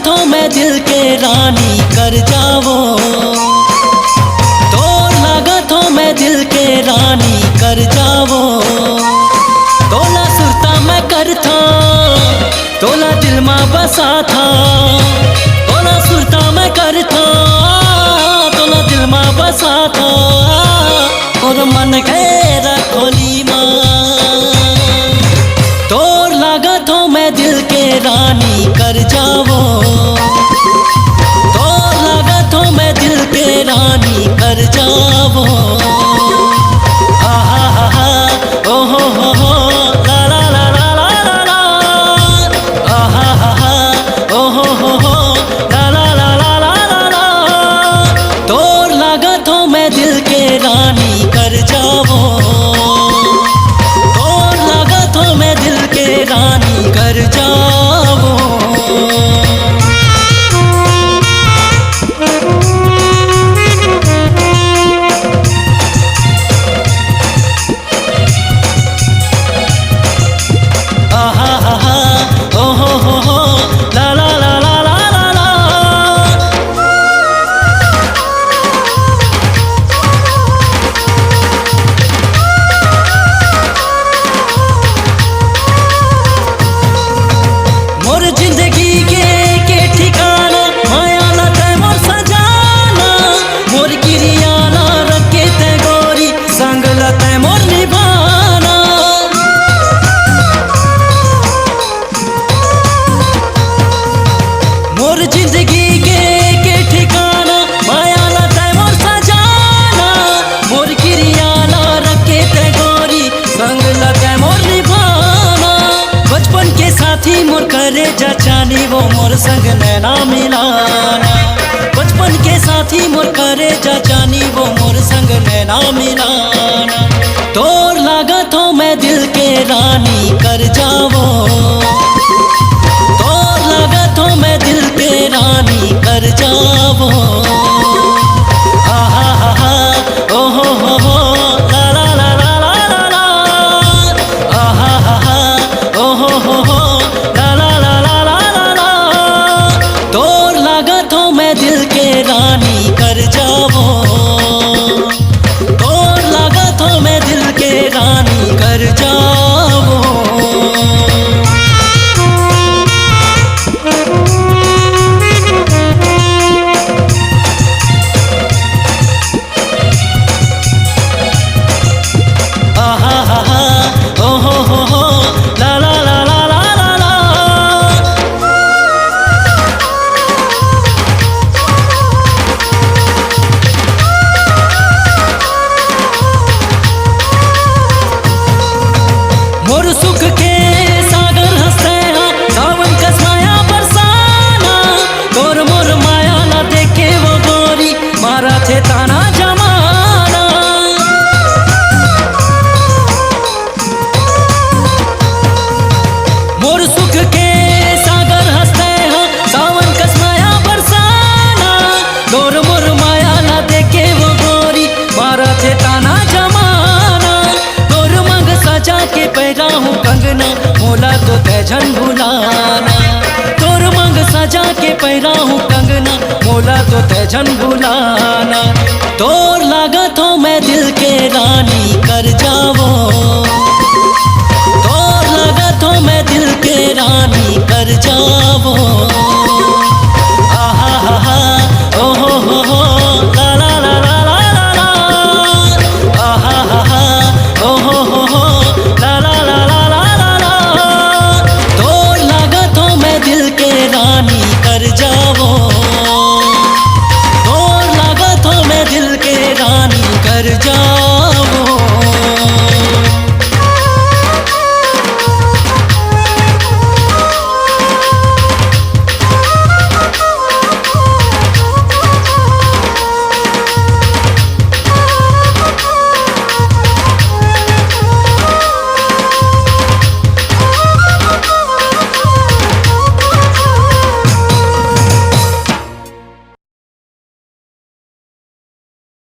लागत हो मैं दिल के रानी कर जावो। तोर लागत हो मैं दिल के रानी कर जावो। तोला सुरता मैं करता, तोला दिल में बसा था। तोला सुरता मैं करता, तोला दिल में बसा था। और मन घेरा खोली माँ, तोर लागत हो मैं दिल के रानी कर जावो। तोर लागत हो मैं दिल के रानी कर जावो। आहा हा हा ओ हो ला ला ला ला ला ला। आहा हा हा ओ हो ला ला ला ला ला ला। तोर लागत हो मैं दिल के रानी कर जावो। तोर लागत हो मैं दिल के रानी कर जावो। जिंदगी के ठिकाना माया लता मोर सजाना। मोर किरियाना रखे ते गोरी संग लता मोर निभाना। बचपन के साथी मोर करे जा चानी वो मोर संग नैना मिलाना। बचपन के साथी मोर करे जा चानी वो मोर संग नैना मिलाना। तोर लागत हो मैं दिल के रानी कर जावो। तोर लागत हो मैं दिल के रानी कर जावो। आहा हा हा ओ हो ला ला ला ला ला ला। आहा हा हा ओ हो ला ला ला ला ला ला। तोर लागत हो मैं दिल के रानी कर जावो। तोर लागत हो मैं दिल के रानी कर जावो। मोर सुख के सागर हंसते हैं सावन कस माया बरसाना। तोर मोर माया ना देखे वो गोरी मारा थे ताना जमाना। मोर सुख के सागर हंसते हैं सावन कस माया बरसाना। तोर मोर माया ना देखे वो गोरी मारा थे ताना जमाना। तोर मंग सजा के पैरा हूँ कंगना मोला तो तेजन भुलाना। तोर मंग सजा के पैरा हूँ कंगना मोला तो तेजन भुलाना। तोर लागत हो मैं दिल के रानी कर जावो। तोर लागत हो मैं दिल के रानी कर जावो। आहा हा हा ओ हो ला ला ला ला ला ला। आहा हा हा ओ हो ला ला ला ला ला ला। तोर लागत हो मैं दिल के रानी कर जावो। तोर लागत हो मैं दिल के रानी कर जावो।